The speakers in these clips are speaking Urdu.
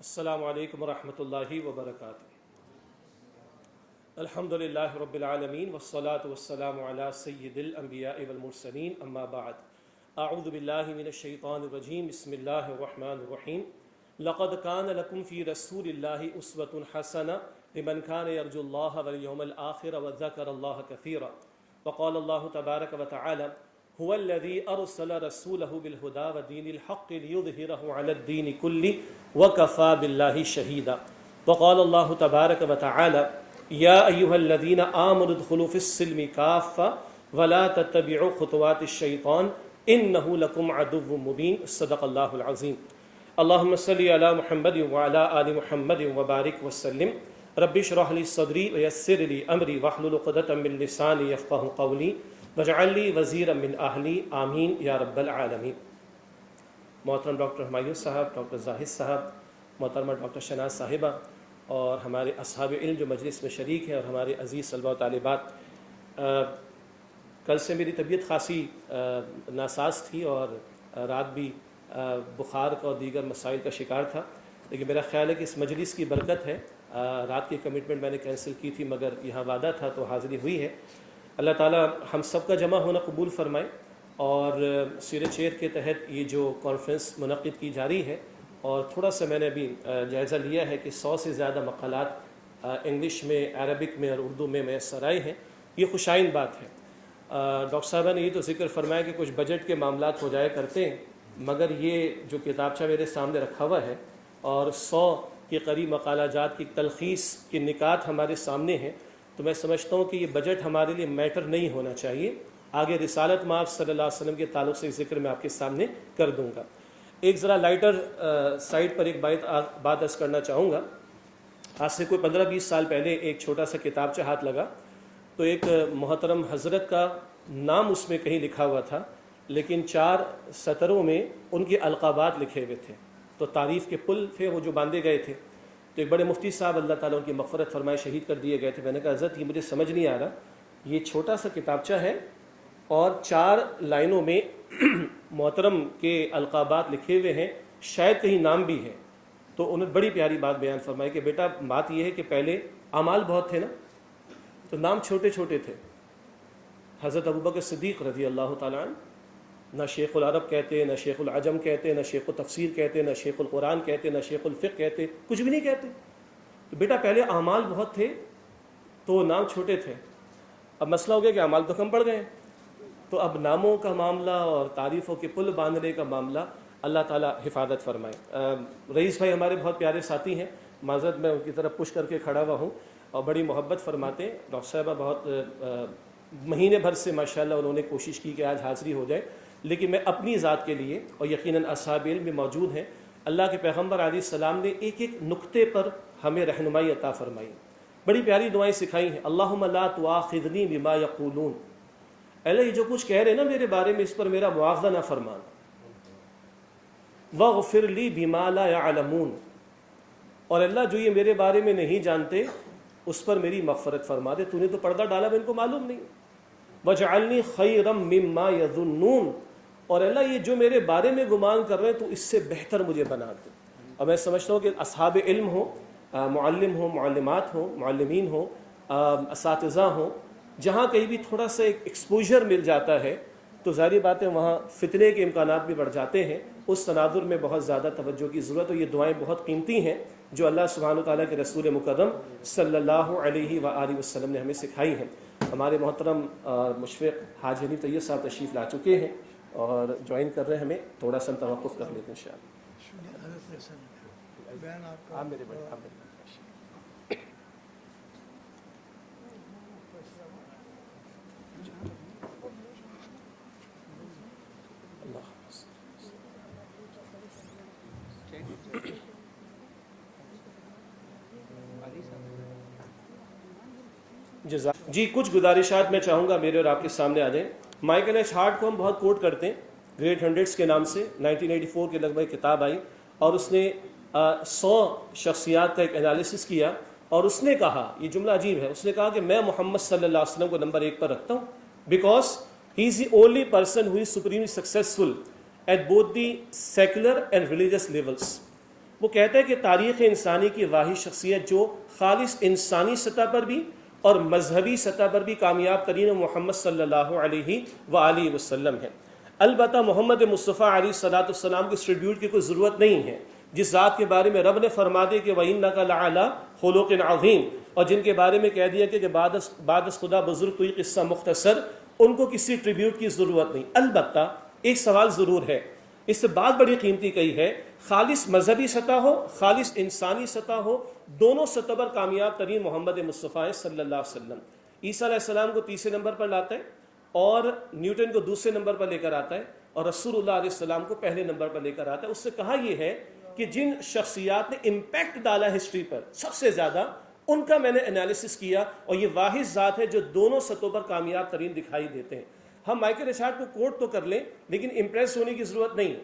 السلام علیکم ورحمۃ اللہ وبرکاتہ۔ الحمد للہ رب العالمین والصلاة والسلام علی سید الانبیاء والمرسلین، اما بعد۔ اعوذ باللہ من الشیطان الرجیم، بسم اللہ الرحمن الرحیم۔ لقد کان لکم فی رسول اللہ اسوۃ حسنہ لمن کان یرجو اللہ والیوم الآخر وذکر اللہ کثیرا۔ وقال اللہ تبارک وتعالی هو الذي أرسل رسوله بالهدى ودين الحق ليظهره على الدين كله وكفى بالله شهيدا۔ وقال الله تبارك وتعالى يا أيها الذين آمنوا ادخلوا في السلم كافة ولا تتبعوا خطوات الشيطان إنه لكم عدو مبين۔ صدق الله العظيم۔ اللهم صل على محمد وعلى آل محمد وبارك وسلم۔ رب اشرح لي صدري ويسر لي أمري واحلل عقدة من لساني يفقهوا قولي واجعل لي وزيرا من اہلی آمین یا رب العالمین۔ محترم ڈاکٹر ہمایوں صاحب، ڈاکٹر زاہد صاحب، محترمہ ڈاکٹر شناز صاحبہ اور ہمارے اصحاب علم جو مجلس میں شریک ہیں، اور ہمارے عزیز طلباء و طالبات، کل سے میری طبیعت خاصی ناساز تھی اور رات بھی بخار کا اور دیگر مسائل کا شکار تھا، لیکن میرا خیال ہے کہ اس مجلس کی برکت ہے۔ رات کی کمٹمنٹ میں نے کینسل کی تھی مگر یہاں وعدہ تھا تو حاضری ہوئی ہے۔ اللہ تعالیٰ ہم سب کا جمع ہونا قبول فرمائے، اور سیر چیر کے تحت یہ جو کانفرنس منعقد کی جا رہی ہے، اور تھوڑا سا میں نے ابھی جائزہ لیا ہے کہ 100 سے زیادہ مقالات انگلش میں، عربک میں اور اردو میں میسر آئے ہیں، یہ خوش آئند بات ہے۔ ڈاکٹر صاحبہ نے یہ تو ذکر فرمایا کہ کچھ بجٹ کے معاملات ہو جایا کرتے ہیں، مگر یہ جو کتابچہ میرے سامنے رکھا ہوا ہے اور 100 کے قریب مقالہ جات کی تلخیص کے نکات ہمارے سامنے ہیں، تو میں سمجھتا ہوں کہ یہ بجٹ ہمارے لیے میٹر نہیں ہونا چاہیے۔ آگے رسالت مآب صلی اللہ علیہ وسلم کے تعلق سے ذکر میں آپ کے سامنے کر دوں گا۔ ایک ذرا لائٹر سائڈ پر ایک بات عرض کرنا چاہوں گا۔ آج سے کوئی 15-20 سال پہلے ایک چھوٹا سا کتابچہ ہاتھ لگا تو ایک محترم حضرت کا نام اس میں کہیں لکھا ہوا تھا، لیکن 4 سطروں میں ان کے القابات لکھے ہوئے تھے، تو تعریف کے پل تھے وہ جو باندھے گئے تھے۔ تو ایک بڑے مفتی صاحب اللہ تعالیٰ ان کی مغفرت فرمائے شہید کر دیے گئے تھے۔ میں نے کہا حضرت یہ مجھے سمجھ نہیں آ رہا، یہ چھوٹا سا کتابچہ ہے اور 4 لائنوں میں محترم کے القابات لکھے ہوئے ہیں، شاید کہیں نام بھی ہے۔ تو انہوں نے بڑی پیاری بات بیان فرمائی کہ بیٹا بات یہ ہے کہ پہلے اعمال بہت تھے نا، تو نام چھوٹے چھوٹے تھے۔ حضرت ابوبکر صدیق رضی اللہ تعالیٰ عنہ نہ شیخ العرب کہتے، نہ شیخ العجم کہتے، نہ شیخ التفسیر کہتے، نہ شیخ القرآن کہتے، نہ شیخ الفقہ کہتے، کچھ بھی نہیں کہتے۔ تو بیٹا پہلے اعمال بہت تھے تو نام چھوٹے تھے، اب مسئلہ ہو گیا کہ اعمال تو کم پڑ گئے، تو اب ناموں کا معاملہ اور تعریفوں کے پل باندھنے کا معاملہ اللہ تعالیٰ حفاظت فرمائے۔ رئیس بھائی ہمارے بہت پیارے ساتھی ہیں، معذرت میں ان کی طرف پش کر کے کھڑا ہوا ہوں، اور بڑی محبت فرماتے ہیں۔ ڈاکٹر صاحبہ بہت مہینے بھر سے ماشاءاللہ انہوں نے کوشش کی کہ آج حاضری ہو جائے، لیکن میں اپنی ذات کے لیے، اور یقیناً اصحاب علم بھی موجود ہیں، اللہ کے پیغمبر علیہ السلام نے ایک ایک نقطے پر ہمیں رہنمائی عطا فرمائی، بڑی پیاری دعائیں سکھائی ہیں۔ اللہم لا تؤاخذنی بما یقولون، اللہ یہ جو کچھ کہہ رہے ہیں نا میرے بارے میں، اس پر میرا مواخذہ نہ فرمانا۔ واغفر لی بما لا یعلمون، اور اللہ جو یہ میرے بارے میں نہیں جانتے اس پر میری مغفرت فرما دے، تو نے تو پردہ ڈالا میں ان کو معلوم نہیں۔ واجعلنی خیرا مما یظنون، اور اللہ یہ جو میرے بارے میں گمان کر رہے ہیں تو اس سے بہتر مجھے بنا دے۔ اور میں سمجھتا ہوں کہ اصحاب علم ہوں، معلم ہوں، معلمات ہوں، معلمین ہوں، اساتذہ ہوں، جہاں کہیں بھی تھوڑا سا ایک ایکسپوجر مل جاتا ہے تو ظاہری بات ہے وہاں فتنے کے امکانات بھی بڑھ جاتے ہیں، اس تناظر میں بہت زیادہ توجہ کی ضرورت ہے۔ یہ دعائیں بہت قیمتی ہیں جو اللہ سبحانہ وتعالیٰ کے رسول مکرم صلی اللہ علیہ وآلہ وسلم نے ہمیں سکھائی ہیں۔ ہمارے محترم مشفق حاج حنیف طیب صاحب تشریف لا چکے ہیں اور جوائن کر رہے ہیں، ہمیں تھوڑا سا توقف کر لیتے ہیں انشاءاللہ۔ میرے بڑے جی کچھ گزارشات میں چاہوں گا میرے اور آپ کے سامنے آ جائیں۔ مائیکل ایچ ہارٹ کو ہم بہت کوٹ کرتے ہیں، گریٹ ہنڈریڈس کے نام سے 1984 کے لگ بھگ کتاب آئی، اور اس نے 100 شخصیات کا ایک انالیسس کیا، اور اس نے کہا، یہ جملہ عجیب ہے، اس نے کہا کہ میں محمد صلی اللہ علیہ وسلم کو نمبر 1 پر رکھتا ہوں، because he is the only person who is supremely successful at both the secular and religious levels. وہ کہتا ہے کہ تاریخ انسانی کی واحد شخصیت جو خالص انسانی سطح پر بھی اور مذہبی سطح پر بھی کامیاب ترین محمد صلی اللہ علیہ وآلہ وسلم ہے۔ البتہ محمد مصطفیٰ علیہ الصلوۃ والسلام کو اس ٹریبیوٹ کی کوئی ضرورت نہیں ہے جس ذات کے بارے میں رب نے فرما دیا کہ وَإِنَّكَ لَعَلَىٰ خُلُقٍ عَظِيمٍ، اور جن کے بارے میں کہہ دیا کہ بعد از خدا بزرگ کوئی قصہ مختصر، ان کو کسی ٹریبیوٹ کی ضرورت نہیں۔ البتہ ایک سوال ضرور ہے، اس سے بات بڑی قیمتی کہی ہے، خالص مذہبی سطح ہو، خالص انسانی سطح ہو، دونوں سطح پر کامیاب ترین محمد مصطفیٰ صلی اللہ علیہ وسلم۔ عیسیٰ علیہ السلام کو تیسرے نمبر پر لاتا ہے اور نیوٹن کو دوسرے نمبر پر لے کر آتا ہے، اور رسول اللہ علیہ السلام کو پہلے نمبر پر لے کر آتا ہے۔ اس سے کہا یہ ہے کہ جن شخصیات نے امپیکٹ ڈالا ہسٹری پر سب سے زیادہ، ان کا میں نے انالیسس کیا، اور یہ واحد ذات ہے جو دونوں سطحوں پر کامیاب ترین دکھائی دیتے ہیں۔ ہم مائیکل ایچارڈ کو کوٹ تو کر لیں لیکن امپریس ہونے کی ضرورت نہیں ہے۔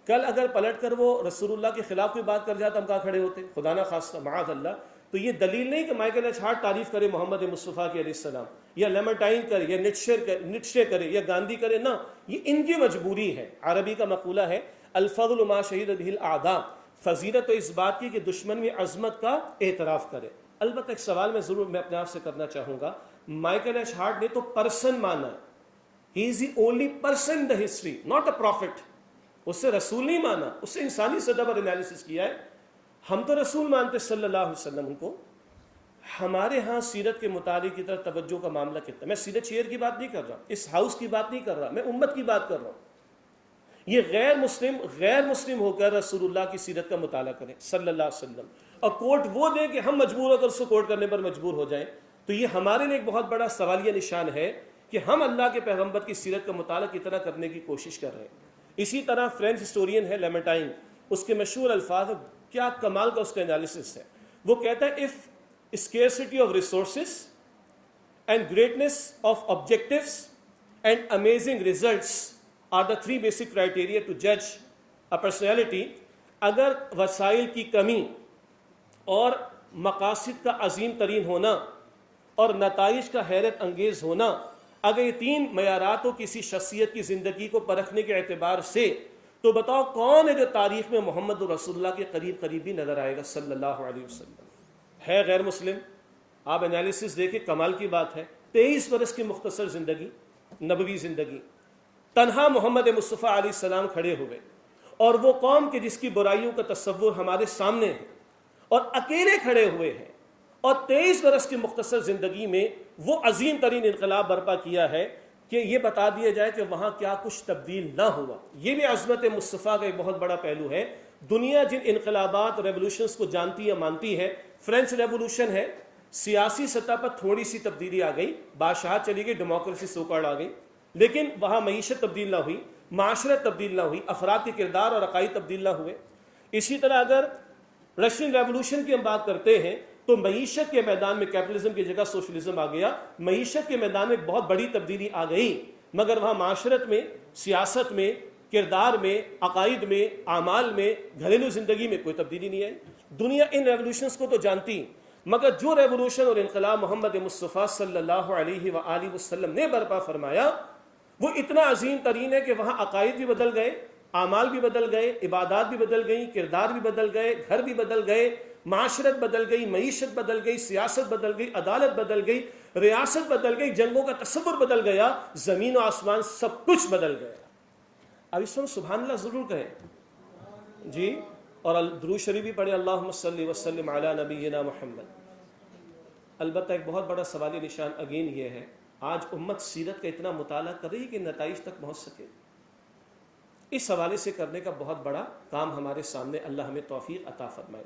کل اگر پلٹ کر وہ رسول اللہ کے خلاف کوئی بات کر جاتا ہم کہاں کھڑے ہوتے؟ خدا نہ خواستہ، معاذ اللہ۔ تو یہ دلیل نہیں کہ مائیکل ایچارڈ تعریف کرے محمد مصطفیٰ کی علیہ السلام، یا لیمرٹائن کرے، یا نیٹشے کرے، یا گاندھی کرے، نہ، یہ ان کی مجبوری ہے۔ عربی کا مقولہ ہے الفضل ما شہد بہ الاعداء، فضیلت تو اس بات کی کہ دشمن میں عظمت کا اعتراف کرے۔ البتہ ایک سوال میں اپنے آپ سے کرنا چاہوں گا، مائیکل ایچارڈ نے تو پرسن مانا، he is the only person in the history, not a prophet. اس سے رسول نہیں مانا، اس سے انسانی سطح پر انالیسس کیا ہے۔ ہم تو رسول مانتے صلی اللہ علیہ وسلم ان کو۔ ہمارے ہاں سیرت کے مطالعے کی طرف توجہ کا معاملہ کتنا، میں سیرت شیئر کی بات نہیں کر رہا، اس ہاؤس کی بات نہیں کر رہا، میں امت کی بات کر رہا ہوں۔ یہ غیر مسلم ہو کر رسول اللہ کی سیرت کا مطالعہ کریں صلی اللہ علیہ وسلم، اور کوٹ وہ دیں کہ ہم مجبور ہو کر اس کو کوٹ کرنے پر مجبور ہو جائیں، تو یہ ہمارے لیے ایک بہت بڑا سوالیہ نشان ہے کہ ہم اللہ کے پیغمبر کی سیرت کا مطالعہ کتنا کرنے کی کوشش کر رہے ہیں۔ اسی طرح فرینچ ہسٹورین ہے لیمرٹائن، اس کے مشہور الفاظ، کیا کمال کا اس کا انالیسس ہے۔ وہ کہتا ہے if scarcity of resources and greatness of objectives and amazing results are the three basic criteria to judge a personality، اگر وسائل کی کمی اور مقاصد کا عظیم ترین ہونا اور نتائج کا حیرت انگیز ہونا، اگر یہ تین معیارات ہو کسی شخصیت کی زندگی کو پرکھنے کے اعتبار سے، تو بتاؤ کون ہے جو تاریخ میں محمد رسول اللہ کے قریب بھی نظر آئے گا صلی اللہ علیہ وسلم؟ ہے غیر مسلم، آپ انالیسس دیکھیں، کمال کی بات ہے۔ 23 برس کی مختصر زندگی، نبوی زندگی، تنہا محمد مصطفیٰ علیہ السلام کھڑے ہوئے، اور وہ قوم کے جس کی برائیوں کا تصور ہمارے سامنے ہے، اور اکیلے کھڑے ہوئے ہیں، اور 23 برس کی مختصر زندگی میں وہ عظیم ترین انقلاب برپا کیا ہے کہ یہ بتا دیا جائے کہ وہاں کیا کچھ تبدیل نہ ہوا۔ یہ بھی عظمت مصطفیٰ کا ایک بہت بڑا پہلو ہے۔ دنیا جن انقلابات، ریولوشنز کو جانتی یا مانتی ہے، فرینچ ریولوشن ہے، سیاسی سطح پر تھوڑی سی تبدیلی آ گئی، بادشاہت چلی گئی، ڈیموکریسی سوکڑ آ گئی، لیکن وہاں معیشت تبدیل نہ ہوئی، معاشرت تبدیل نہ ہوئی، افراد کے کردار اور عقائد تبدیل نہ ہوئے۔ اسی طرح اگر رشین ریولوشن کی ہم بات کرتے ہیں تو معیشت کے میدان میں کیپٹلزم کی جگہ سوشلزم آ گیا، معیشت کے میدان میں بہت بڑی تبدیلی آ گئی، مگر وہاں معاشرت میں، سیاست میں، کردار میں، عقائد میں، اعمال میں، گھریلو زندگی میں کوئی تبدیلی نہیں آئی۔ دنیا ان ریولوشنز کو تو جانتی، مگر جو ریولوشن اور انقلاب محمد مصطفیٰ صلی اللہ علیہ وآلہ وسلم نے برپا فرمایا وہ اتنا عظیم ترین ہے کہ وہاں عقائد بھی بدل گئے، اعمال بھی بدل گئے، عبادات بھی بدل گئیں، کردار بھی بدل گئے، گھر بھی بدل گئے، معاشرت بدل گئی، معیشت بدل گئی، سیاست بدل گئی، عدالت بدل گئی، ریاست بدل گئی، جنگوں کا تصور بدل گیا، زمین و آسمان سب کچھ بدل گیا۔ اب اس میں سبحان اللہ ضرور کہیں جی، اور درود شریف بھی پڑھے، اللہم صلی وسلم علی نبینا محمد۔ البتہ ایک بہت بڑا سوالی نشان اگین یہ ہے، آج امت سیرت کا اتنا مطالعہ کر رہی ہے کہ نتائج تک پہنچ سکے؟ اس حوالے سے کرنے کا بہت بڑا کام ہمارے سامنے، اللہ ہمیں توفیق عطا فرمائے۔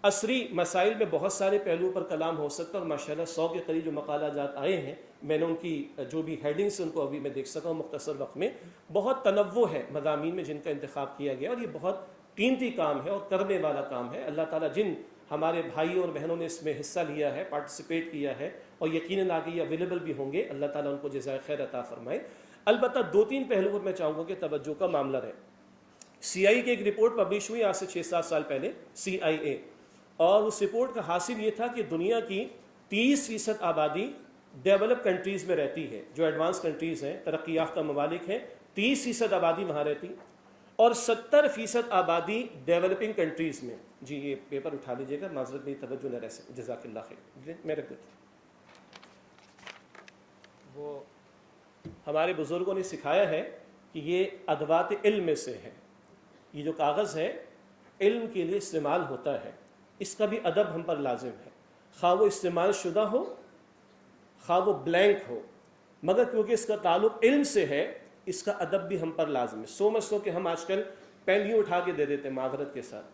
عصری مسائل میں بہت سارے پہلوؤں پر کلام ہو سکتا ہے، اور ماشاءاللہ 100 کے قریب جو مقالہ جات آئے ہیں، میں نے ان کی جو بھی ہیڈنگس ان کو ابھی میں دیکھ سکا ہوں مختصر وقت میں۔ بہت تنوع ہے مضامین میں جن کا انتخاب کیا گیا، اور یہ بہت قیمتی کام ہے اور کرنے والا کام ہے۔ اللہ تعالیٰ جن ہمارے بھائیوں اور بہنوں نے اس میں حصہ لیا ہے، پارٹیسپیٹ کیا ہے، اور یقیناً آگے یہ اویلیبل بھی ہوں گے، اللہ تعالیٰ ان کو جزائے خیر عطا فرمائے۔ البتہ 2-3 پہلوؤں پر میں چاہوں گا کہ توجہ کا معاملہ رہے۔ CIA کی ایک رپورٹ پبلش ہوئی آج سے 6-7 سال پہلے، CIA، اور اس رپورٹ کا حاصل یہ تھا کہ دنیا کی 30% آبادی ڈیولپ کنٹریز میں رہتی ہے، جو ایڈوانس کنٹریز ہیں، ترقی یافتہ ممالک ہیں، 30% آبادی وہاں رہتی، اور 70% آبادی ڈیولپنگ کنٹریز میں. جی یہ پیپر اٹھا لیجیے گا, معذرت نہیں, توجہ نہ رہ سکے, جزاک اللہ خیر. میں رکھ دیتا ہوں. وہ ہمارے بزرگوں نے سکھایا ہے کہ یہ ادوات علم میں سے ہے. یہ جو کاغذ ہے علم کے لیے استعمال ہوتا ہے, اس کا بھی ادب ہم پر لازم ہے, خواہ وہ استعمال شدہ ہو خواہ وہ بلینک ہو, مگر کیونکہ اس کا تعلق علم سے ہے اس کا ادب بھی ہم پر لازم ہے. سو مچ سو کہ ہم آج کل پین یوں اٹھا کے دے دیتے ہیں معذرت کے ساتھ,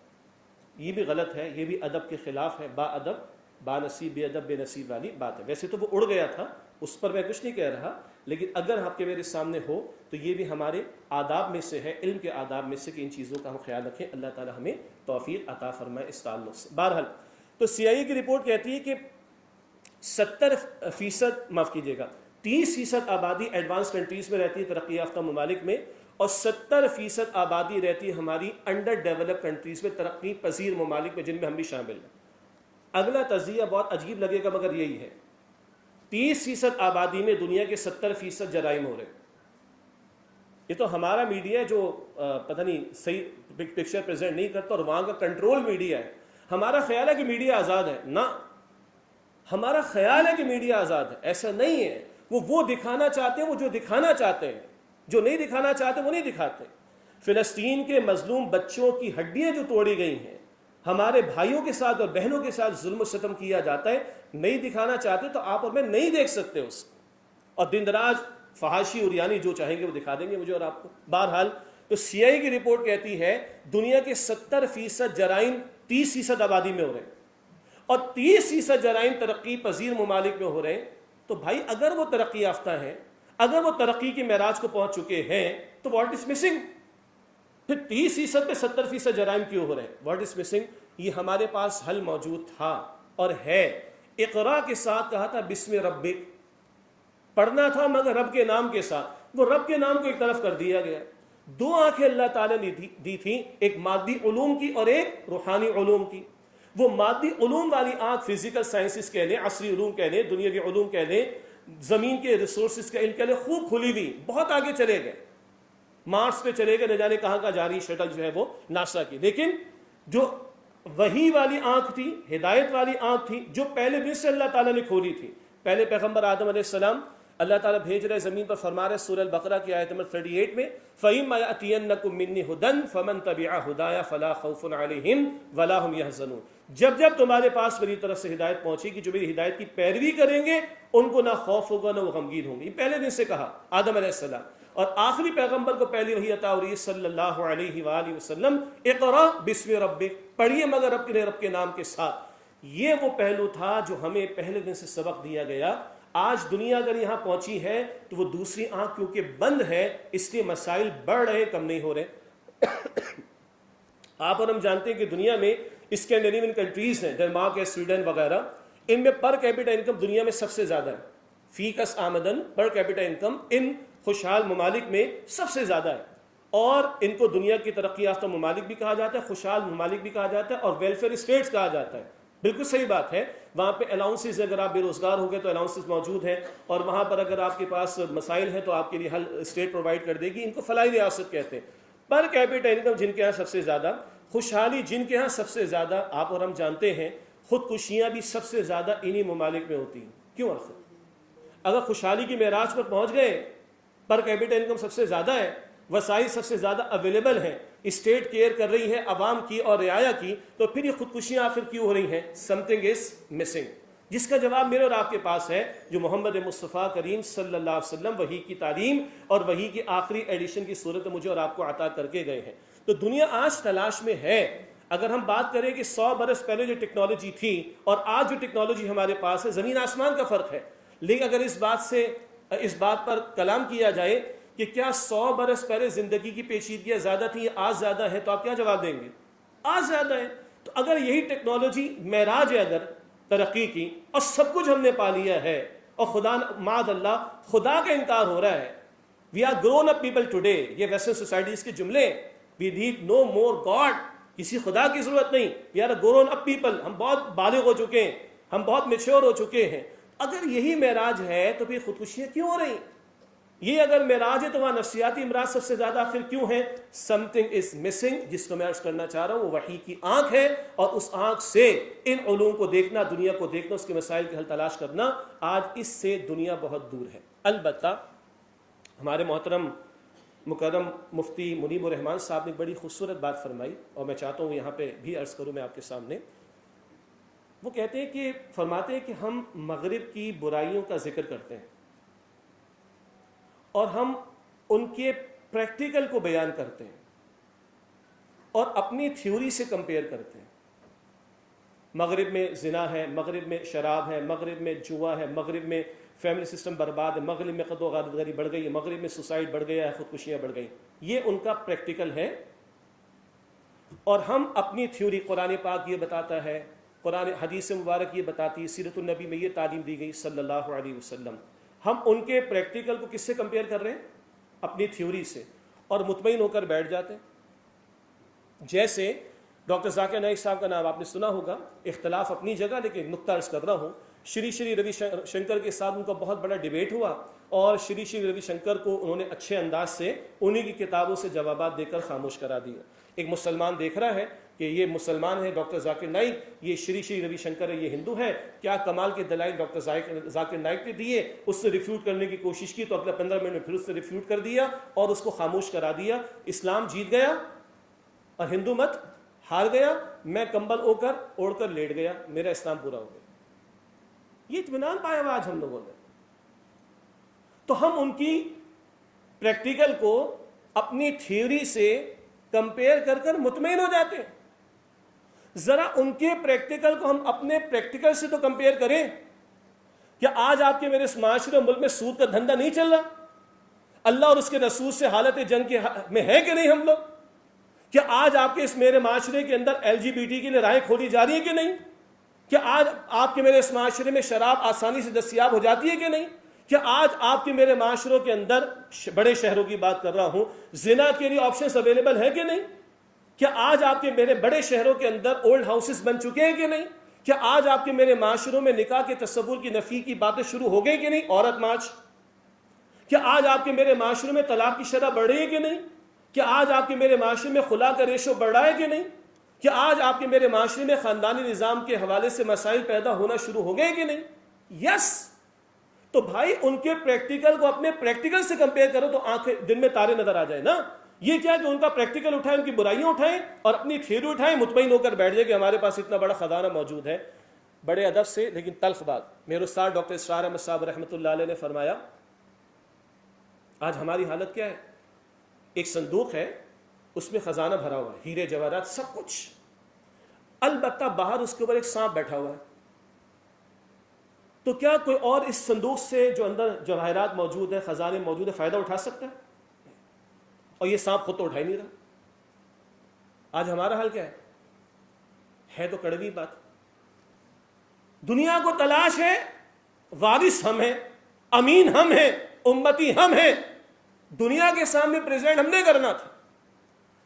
یہ بھی غلط ہے, یہ بھی ادب کے خلاف ہے. با ادب با نصیب بے ادب بے نصیب والی بات ہے. ویسے تو وہ اڑ گیا تھا, اس پر میں کچھ نہیں کہہ رہا, لیکن اگر آپ کے میرے سامنے ہو تو یہ بھی ہمارے آداب میں سے ہے, علم کے آداب میں سے, کہ ان چیزوں کا ہم خیال رکھیں. اللہ تعالی ہمیں توفیق عطا فرمائے اس تعلق سے. بہرحال تو CIA کی رپورٹ کہتی ہے کہ 70%, معاف کیجیے گا 30% آبادی ایڈوانس کنٹریز میں رہتی ہے, ترقی یافتہ ممالک میں, اور 70% آبادی رہتی ہے ہماری انڈر ڈیولپ کنٹریز میں, ترقی پذیر ممالک میں, جن میں ہم بھی شامل ہیں. اگلا تجزیہ بہت عجیب لگے گا مگر یہی ہے, 30% آبادی میں دنیا کے 70% جرائم ہو رہے. یہ تو ہمارا میڈیا ہے جو پتہ نہیں صحیح پکچر پریزنٹ نہیں کرتا, اور وہاں کا کنٹرول میڈیا ہے. ہمارا خیال ہے کہ میڈیا آزاد ہے, نہ, ہمارا خیال ہے کہ میڈیا آزاد ہے, ایسا نہیں ہے. وہ دکھانا چاہتے ہیں, وہ جو دکھانا چاہتے ہیں, جو نہیں دکھانا چاہتے وہ نہیں دکھاتے. فلسطین کے مظلوم بچوں کی ہڈیاں جو توڑی گئی ہیں, ہمارے بھائیوں کے ساتھ اور بہنوں کے ساتھ ظلم و ستم کیا جاتا ہے, نہیں دکھانا چاہتے تو آپ اور میں نہیں دیکھ سکتے اس کو, اور دن دراز فحاشی اور یعنی جو چاہیں گے وہ دکھا دیں گے مجھے اور آپ کو. بہرحال تو CIA کی رپورٹ کہتی ہے دنیا کے 70% جرائم 30% آبادی میں ہو رہے ہیں, اور 30% جرائم ترقی پذیر ممالک میں ہو رہے ہیں. تو بھائی اگر وہ ترقی یافتہ ہیں, اگر وہ ترقی کے معراج کو پہنچ چکے ہیں, تو واٹ از مسنگ؟ پھر 30% پہ 70% جرائم کیوں ہو رہے ہیں؟ What is missing? یہ ہمارے پاس حل موجود تھا اور ہے. اقرا کے ساتھ کہا تھا بسم ربک, پڑھنا تھا مگر رب کے نام کے ساتھ. وہ رب کے نام کو ایک طرف کر دیا گیا. 2 آنکھیں اللہ تعالیٰ نے دی تھی, ایک مادی علوم کی اور ایک روحانی علوم کی. وہ مادی علوم والی آنکھ فزیکل سائنسز کہہ لیں, عصری علوم کہہ لیں, دنیاوی علوم کہہ لیں, زمین کے ریسورسز کا علم کہہ لیں, خوب کھلی ہوئی, بہت آگے چلے گئے, مارس پہ چلے گئے, نہ جانے کہاں کا جاری شٹل جو ہے وہ ناسا کی. لیکن جو وحی والی آنکھ تھی, ہدایت والی آنکھ تھی, جو پہلے دن سے اللہ تعالیٰ نے کھولی تھی. پہلے پیغمبر آدم علیہ السلام اللہ تعالیٰ بھیج رہے زمین پر, فرما رہے سورہ البقرہ کی آیت نمبر 38 میں, فَإِمَّا يَأْتِيَنَّكُم مِّنِّي هُدًى فَمَن تَبِعَ هُدَايَ فَلَا خَوْفٌ عَلَيْهِمْ وَلَا هُمْ يَحْزَنُونَ. جب تمہارے پاس میری طرف سے ہدایت پہنچے گی, جو میری ہدایت کی پیروی کریں گے ان کو نہ خوف ہوگا نہ وہ غمگین ہوں گے. یہ پہلے دن سے کہا آدم علیہ السلام. اور آخری پیغمبر کو پہلی وحی عطا ہو رہی ہے صلی اللہ علیہ وآلہ وسلم, اقرا بسم ربک, پڑھیے مگر رب کے نام کے ساتھ. یہ وہ پہلو تھا جو ہمیں پہلے دن سے سبق دیا گیا. آج دنیا اگر یہاں پہنچی ہے تو وہ دوسری آنکھ کیونکہ بند ہے, اس لیے مسائل بڑھ رہے, کم نہیں ہو رہے. آپ اور ہم جانتے ہیں کہ دنیا میں اسکینڈینیوین کنٹریز ہیں, ڈنمارک ہے, سویڈن وغیرہ, ان میں پر کیپٹا انکم دنیا میں سب سے زیادہ ہے. فی کس آمدن پر کیپٹا انکم ان خوشحال ممالک میں سب سے زیادہ ہے, اور ان کو دنیا کی ترقی یافتہ ممالک بھی کہا جاتا ہے, خوشحال ممالک بھی کہا جاتا ہے, اور ویلفیئر اسٹیٹس کہا جاتا ہے. بالکل صحیح بات ہے. وہاں پہ الاؤنسز, اگر آپ بے روزگار ہو گئے تو الاؤنسز موجود ہیں, اور وہاں پر اگر آپ کے پاس مسائل ہیں تو آپ کے لیے حل اسٹیٹ پرووائڈ کر دے گی. ان کو فلاحی ریاست کہتے ہیں. پر کیپٹا انکم جن کے یہاں سب سے زیادہ, خوشحالی جن کے ہاں سب سے زیادہ. آپ اور ہم جانتے ہیں خودکشیاں بھی سب سے زیادہ انہی ممالک میں ہوتی ہیں. کیوں آخر؟ اگر خوشحالی کی معراج پر پہنچ گئے, پر کیپٹا انکم سب سے زیادہ ہے, وسائل سب سے زیادہ اویلیبل ہیں, اسٹیٹ کیئر کر رہی ہے عوام کی اور رعایا کی, تو پھر یہ خودکشیاں آخر کیوں ہو رہی ہیں؟ Something is missing. جس کا جواب میرے اور آپ کے پاس ہے, جو محمد مصطفیٰ کریم صلی اللہ علیہ وسلم وحی کی تعلیم اور وحی کی آخری ایڈیشن کی صورت مجھے اور آپ کو عطا کر کے گئے ہیں. تو دنیا آج تلاش میں ہے. اگر ہم بات کریں کہ 100 برس پہلے جو ٹیکنالوجی تھی اور آج جو ٹیکنالوجی ہمارے پاس ہے, زمین آسمان کا فرق ہے. لیکن اگر اس بات پر کلام کیا جائے کہ کیا 100 برس پہلے زندگی کی پیچیدگیاں زیادہ تھیں, آج زیادہ ہے, تو آپ کیا جواب دیں گے؟ آج زیادہ ہے. تو اگر یہی ٹیکنالوجی معراج ہے اگر ترقی کی, اور سب کچھ ہم نے پا لیا ہے, اور خدا معاذ اللہ خدا کا انکار ہو رہا ہے, we are grown up people today, یہ ویسٹرن سوسائٹیز کے جملے, we need know more God, کسی خدا کی ضرورت نہیں, we are grown up people, ہم بہت بالغ ہو چکے ہیں, ہم بہت میچور ہو چکے ہیں. اگر یہی معراج ہے تو پھر خودکشیاں کیوں ہو رہی ہیں؟ یہ اگر معراج ہے تو وہاں نفسیاتی امراض سب سے زیادہ آخر کیوں ہیں؟ سم تھنگ از مسنگ، جس کو میں عرض کرنا چاہ رہا ہوں وہ وحی کی آنکھ ہے، اور اس آنکھ سے ان علوم کو دیکھنا، دنیا کو دیکھنا، اس کے مسائل کے حل تلاش کرنا، آج اس سے دنیا بہت دور ہے۔ البتہ ہمارے محترم مکرم مفتی منیب الرحمان صاحب نے بڑی خوبصورت بات فرمائی، اور میں چاہتا ہوں یہاں پہ بھی عرض کروں میں آپ کے سامنے۔ وہ کہتے ہیں کہ فرماتے ہیں کہ ہم مغرب کی برائیوں کا ذکر کرتے ہیں اور ہم ان کے پریکٹیکل کو بیان کرتے ہیں اور اپنی تھیوری سے کمپیئر کرتے ہیں۔ مغرب میں زنا ہے، مغرب میں شراب ہے، مغرب میں جوا ہے، مغرب میں فیملی سسٹم برباد ہے، مغرب میں قتل و غارت گری بڑھ گئی ہے، مغرب میں سوسائڈ بڑھ گیا ہے، خودکشیاں بڑھ گئی۔ یہ ان کا پریکٹیکل ہے، اور ہم اپنی تھیوری، قرآن پاک یہ بتاتا ہے، قرآن حدیث مبارک یہ بتاتی ہے، سیرت النبی میں یہ تعلیم دی گئی صلی اللہ علیہ وسلم۔ ہم ان کے پریکٹیکل کو کس سے کمپیئر کر رہے ہیں؟ اپنی تھیوری سے، اور مطمئن ہو کر بیٹھ جاتے ہیں۔ جیسے ڈاکٹر ذاکر نائک صاحب کا نام آپ نے سنا ہوگا، اختلاف اپنی جگہ، لیکن نقطہ عرض کر رہا ہوں، شری روی شنکر کے ساتھ ان کا بہت بڑا ڈیبیٹ ہوا، اور شری روی شنکر کو انہوں نے اچھے انداز سے انہی کی کتابوں سے جوابات دے کر خاموش کرا دیا۔ ایک مسلمان دیکھ رہا ہے کہ یہ مسلمان ہے ڈاکٹر ذاکر نائک، یہ شری روی شنکر ہے، یہ ہندو ہے، کیا کمال کے دلائل ڈاکٹر ذاکر نائک نے دیے، اس سے ریفیوٹ کرنے کی کوشش کی تو اگلا 15 منٹ میں پھر اس سے ریفیوٹ کر دیا اور اس کو خاموش کرا دیا۔ اسلام جیت گیا اور ہندو مت ہار گیا، میں کمبل اوڑھ کر لیٹ گیا، میرا اسلام پورا ہو گیا۔ یہ اطمینان پایا ہوا آج ہم لوگوں نے۔ تو ہم ان کی پریکٹیکل کو اپنی تھیوری سے کمپیئر کر کر مطمئن ہو جاتے ہیں۔ ذرا ان کے پریکٹیکل کو ہم اپنے پریکٹیکل سے تو کمپیئر کریں۔ کیا آج آپ کے میرے اس معاشرے ملک میں سود کا دھندا نہیں چل رہا؟ اللہ اور اس کے رسول سے حالت جنگ میں ہے کہ نہیں ہم لوگ؟ کیا آج آپ کے اس میرے معاشرے کے اندر LGBT کے لیے راہیں کھولی جا رہی ہیں کہ نہیں؟ کیا آج آپ کے میرے اس معاشرے میں شراب آسانی سے دستیاب ہو جاتی ہے کہ نہیں؟ کیا آج آپ کے میرے معاشروں کے اندر، بڑے شہروں کی بات کر رہا ہوں، زنا کے لیے آپشنز اویلیبل ہیں کہ نہیں؟ کیا آج آپ کے میرے بڑے شہروں کے اندر اولڈ ہاؤسز بن چکے ہیں کہ نہیں؟ کیا آج آپ کے میرے معاشروں میں نکاح کے تصور کی نفی کی باتیں شروع ہو گئی کہ نہیں؟ عورت مارچ۔ کیا آج آپ کے میرے معاشرے میں طلاق کی شرح بڑھ رہی ہے کہ نہیں؟ کیا آج آپ کے میرے معاشرے میں خلا کا ریشو بڑھ رہا ہے کہ نہیں؟ کیا آج آپ کے میرے معاشرے میں خاندانی نظام کے حوالے سے مسائل پیدا ہونا شروع ہو گئے کہ نہیں؟ یس۔ تو بھائی ان کے پریکٹیکل کو اپنے پریکٹیکل سے کمپیئر کرو تو آنکھیں دن میں تارے نظر آ جائے نا۔ یہ کیا کہ ان کا پریکٹیکل اٹھائیں، ان کی برائیاں اٹھائیں اور اپنی تھیوری اٹھائیں، مطمئن ہو کر بیٹھ جائے کہ ہمارے پاس اتنا بڑا خزانہ موجود ہے۔ بڑے ادب سے لیکن تلخ بات، میرے استاد ڈاکٹر اسرار احمد صاحب رحمۃ اللہ علیہ نے فرمایا، آج ہماری حالت کیا ہے؟ ایک صندوق ہے، اس میں خزانہ بھرا ہوا ہے، ہیرے جواہرات سب کچھ، البتہ باہر اس کے اوپر ایک سانپ بیٹھا ہوا ہے۔ تو کیا کوئی اور اس صندوق سے جو اندر جواہرات موجود ہیں، خزانے موجود ہیں، فائدہ اٹھا سکتا ہے؟ اور یہ سانپ خود تو اٹھا ہی نہیں رہا۔ آج ہمارا حال کیا ہے تو کڑوی بات۔ دنیا کو تلاش ہے، وارث ہم ہیں، امین ہم ہیں، امتی ہم ہیں، دنیا کے سامنے پریزنٹ ہم نے کرنا تھا۔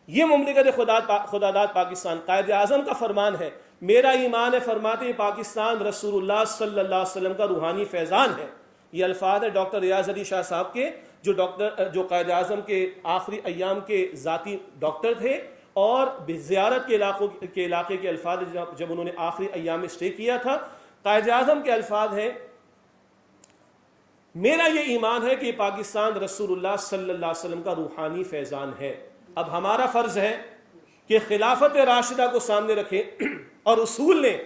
یہ مملکت خداداد پاکستان، قائد اعظم کا فرمان ہے، میرا ایمان ہے، فرماتے ہیں پاکستان رسول اللہ صلی اللہ علیہ وسلم کا روحانی فیضان ہے۔ یہ الفاظ ہے ڈاکٹر ریاض علی شاہ صاحب کے، جو قائد اعظم کے آخری ایام کے ذاتی ڈاکٹر تھے، اور زیارت کے علاقے کے الفاظ جب انہوں نے آخری ایام میں اسٹے کیا تھا۔ قائد اعظم کے الفاظ ہیں، میرا یہ ایمان ہے کہ پاکستان رسول اللہ صلی اللہ علیہ وسلم کا روحانی فیضان ہے۔ اب ہمارا فرض ہے کہ خلافت راشدہ کو سامنے رکھیں اور اصول لیں،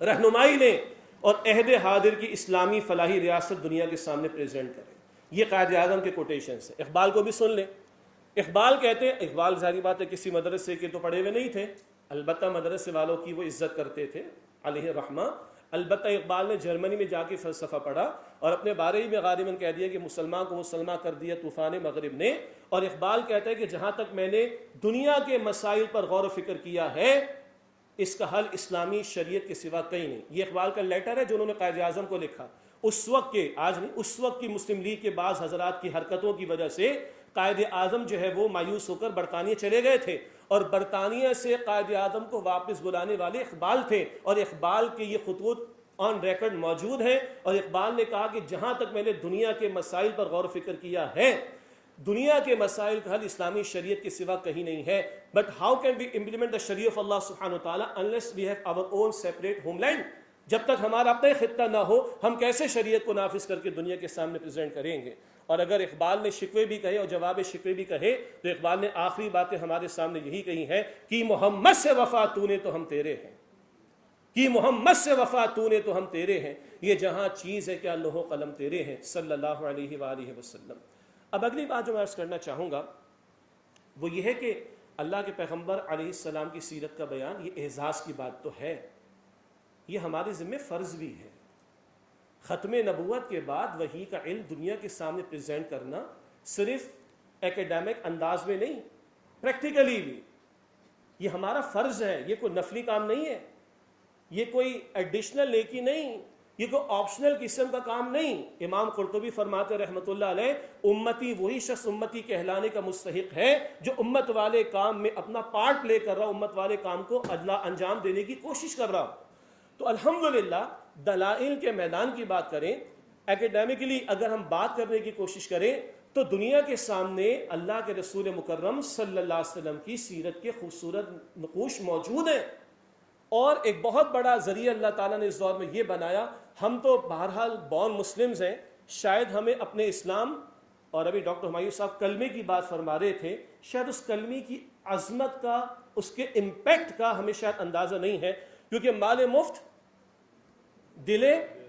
رہنمائی لیں، اور عہد حاضر کی اسلامی فلاحی ریاست دنیا کے سامنے پریزنٹ کریں۔ یہ قائد اعظم کے کوٹیشنز ہیں۔ اقبال کو بھی سن لیں۔ اقبال کہتے ہیں، اقبال ظاہری بات ہے کسی مدرسے کے تو پڑھے ہوئے نہیں تھے، البتہ مدرسے والوں کی وہ عزت کرتے تھے علیہ رحمہ۔ البتہ اقبال نے جرمنی میں جا کے فلسفہ پڑھا اور اپنے بارے ہی میں غالباً کہہ دیا کہ مسلمان کو مسلمان کر دیا طوفان مغرب نے۔ اور اقبال کہتا ہے کہ جہاں تک میں نے دنیا کے مسائل پر غور و فکر کیا ہے، اس کا حل اسلامی شریعت کے سوا کہیں نہیں۔ یہ اقبال کا لیٹر ہے جو انہوں نے قائد اعظم کو لکھا۔ اس وقت کے، آج نہیں، اس وقت کی مسلم لیگ کے بعض حضرات کی حرکتوں کی وجہ سے قائد اعظم جو ہے وہ مایوس ہو کر برطانیہ چلے گئے تھے، اور برطانیہ سے قائد اعظم کو واپس بلانے والے اقبال تھے، اور اقبال کے یہ خطوط آن ریکارڈ موجود ہیں. اور اقبال نے کہا کہ جہاں تک میں نے دنیا کے مسائل پر غور و فکر کیا ہے، دنیا کے مسائل کا حل اسلامی شریعت کے سوا کہیں نہیں ہے. But how can we implement the شریعہ آف اللہ سبحانہ وتعالی unless we have our own separate homeland? جب تک ہمارا اپنا خطہ نہ ہو ہم کیسے شریعت کو نافذ کر کے دنیا کے سامنے پریزنٹ کریں گے؟ اور اگر اقبال نے شکوے بھی کہے اور جواب شکوے بھی کہے تو اقبال نے آخری باتیں ہمارے سامنے یہی کہی ہیں کہ محمد سے وفا تو نے تو ہم تیرے ہیں، کہ محمد سے وفا تو نے تو ہم تیرے ہیں، یہ جہاں چیز ہے کیا لوح و قلم تیرے ہیں صلی اللہ علیہ وآلہ وسلم. اب اگلی بات جو میں عرض کرنا چاہوں گا وہ یہ ہے کہ اللہ کے پیغمبر علیہ السلام کی سیرت کا بیان یہ اعزاز کی بات تو ہے، یہ ہمارے ذمہ فرض بھی ہے. ختم نبوت کے بعد وحی کا علم دنیا کے سامنے پریزنٹ کرنا صرف ایکیڈیمک انداز میں نہیں، پریکٹیکلی بھی یہ ہمارا فرض ہے. یہ کوئی نفلی کام نہیں ہے، یہ کوئی ایڈیشنل نیکی نہیں، یہ کوئی آپشنل قسم کا کام نہیں. امام قرطبی فرماتے رحمۃ اللہ علیہ امتی وہی شخص امتی کہلانے کا مستحق ہے جو امت والے کام میں اپنا پارٹ لے کر رہا، امت والے کام کو انجام دینے کی کوشش کر رہا. تو الحمدللہ دلائل کے میدان کی بات کریں، ایکیڈیمکلی اگر ہم بات کرنے کی کوشش کریں تو دنیا کے سامنے اللہ کے رسول مکرم صلی اللہ علیہ وسلم کی سیرت کے خوبصورت نقوش موجود ہیں. اور ایک بہت بڑا ذریعہ اللہ تعالیٰ نے اس دور میں یہ بنایا. ہم تو بہرحال بورن مسلمز ہیں، شاید ہمیں اپنے اسلام، اور ابھی ڈاکٹر ہمایوں صاحب کلمے کی بات فرما رہے تھے، شاید اس کلمے کی عظمت کا، اس کے امپیکٹ کا ہمیں شاید اندازہ نہیں ہے، کیونکہ مال مفت دل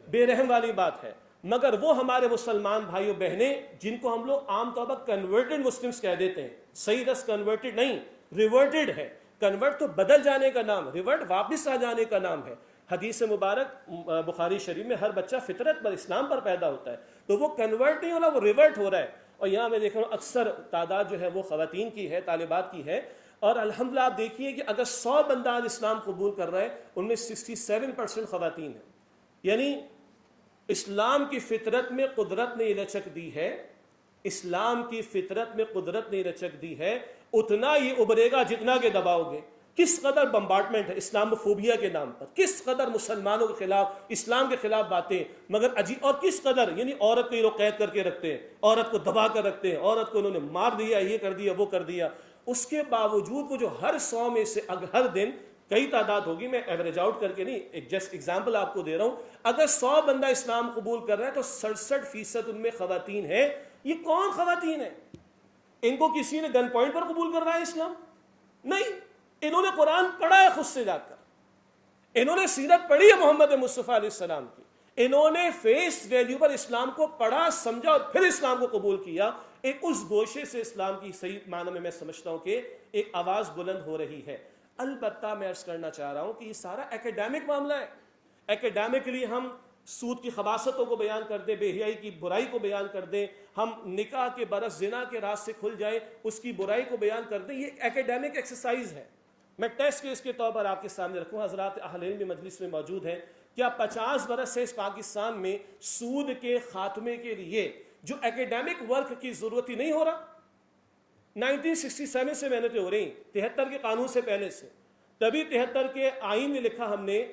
بے رحم والی بات ہے. مگر وہ ہمارے مسلمان بھائیوں بہنیں جن کو ہم لوگ عام طور پر کنورٹڈ مسلمز کہہ دیتے ہیں، صحیح رس کنورٹڈ نہیں، ریورٹڈ ہے. کنورٹ تو بدل جانے کا نام، ریورٹ واپس آ جانے کا نام ہے. حدیث مبارک بخاری شریف میں ہر بچہ فطرت پر اسلام پر پیدا ہوتا ہے، تو وہ کنورٹ نہیں ہو رہا، وہ ریورٹ ہو رہا ہے. اور یہاں میں دیکھ رہا ہوں اکثر تعداد جو ہے وہ خواتین کی ہے، طالبات کی ہے. اور الحمدللہ آپ دیکھیے کہ اگر 100 بندہ آج اسلام قبول کر رہا ہے ان میں 67% خواتین ہیں. یعنی اسلام کی فطرت میں قدرت نے رچک دی ہے، اسلام کی فطرت میں قدرت نے رچک دی ہے، اتنا یہ ابھرے گا جتنا کہ دباؤ گے. کس قدر بمبارڈمنٹ ہے اسلام فوبیا کے نام پر، کس قدر مسلمانوں کے خلاف، اسلام کے خلاف باتیں، مگر عجیب. اور کس قدر یعنی عورت کو یہ لوگ قید کر کے رکھتے ہیں، عورت کو دبا کر رکھتے ہیں، عورت کو انہوں نے مار دیا، یہ کر دیا وہ کر دیا. اس کے باوجود وہ جو ہر 100 میں سے ہر دن کئی تعداد ہوگی، میں ایوریج آؤٹ کر کے نہیں، ایک جسٹ ایگزامپل آپ کو دے رہا ہوں، اگر 100 بندہ اسلام قبول کر رہا ہے تو 67% ان میں خواتین ہیں. یہ کون خواتین ہیں؟ ان کو کسی نے گن پوائنٹ پر قبول کر رہا ہے اسلام؟ نہیں، انہوں نے قرآن پڑھا ہے خود سے جا کر، انہوں نے سیرت پڑھی ہے محمد مصطفیٰ علیہ السلام کی، انہوں نے فیس ویلیو پر اسلام کو پڑھا سمجھا اور پھر اسلام کو قبول کیا. ایک اس گوشے سے اسلام کی صحیح معنی میں سمجھتا ہوں کہ ایک آواز بلند ہو رہی ہے. البتہ میں عرض کرنا چاہ رہا ہوں کہ یہ سارا ایکیڈیمک معاملہ ہے. ایکیڈیمکلی ہم سود کی خباثتوں کو بیان کر دیں، بے حیائی کی برائی کو بیان کر دیں، ہم نکاح کے برس زنا کے راز سے کھل جائیں اس کی برائی کو بیان کر دیں، یہ ایکیڈیمک ایکسرسائز ہے. میں ٹیسٹ کیس کے طور پر آپ کے سامنے رکھوں، حضرات اہل علم بھی مجلس میں موجود ہیں. کیا 50 برس سے اس پاکستان میں سود کے خاتمے کے لیے جو ایکیڈیمک ورک کی ضرورت ہی نہیں ہو رہا؟ 1967 سے محنتیں ہو رہی، 73 کے قانون سے پہلے سے. تبھی 73 کے آئین میں لکھا ہم نے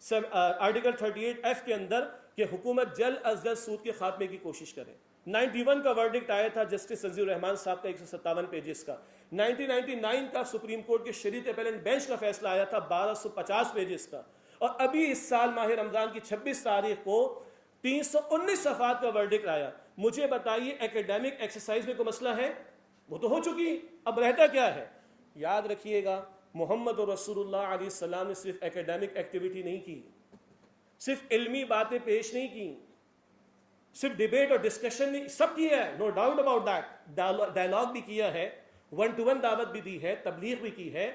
آرٹیکل 38F کے اندر کہ حکومت جلد از جلد سود کے خاتمے کی کوشش کرے. 91 کا ورڈکٹ آیا تھا جسٹس سنجیو الرحمان صاحب کا 157 پیجز کا. 1999 کا سپریم کورٹ کے شریعت اپیلنٹ بینچ کا فیصلہ آیا تھا 1250 پیجز کا. اور ابھی اس سال ماہ رمضان کی 26 تاریخ کو 319 صفحات کا ورڈکٹ آیا. مجھے بتائیے ایکیڈیمک ایکسرسائز میں کوئی مسئلہ ہے؟ وہ تو ہو چکی، اب رہتا کیا ہے؟ یاد رکھیے گا محمد رسول اللہ علیہ السلام نے صرف ایکیڈیمک ایکٹیویٹی نہیں کی، صرف علمی باتیں پیش نہیں کی، صرف ڈیبیٹ اور ڈسکشن نہیں، سب کیا ہے، no doubt about that. Dialogue بھی کیا ہے، 1 to 1 دعوت بھی دی ہے، تبلیغ بھی کی ہے،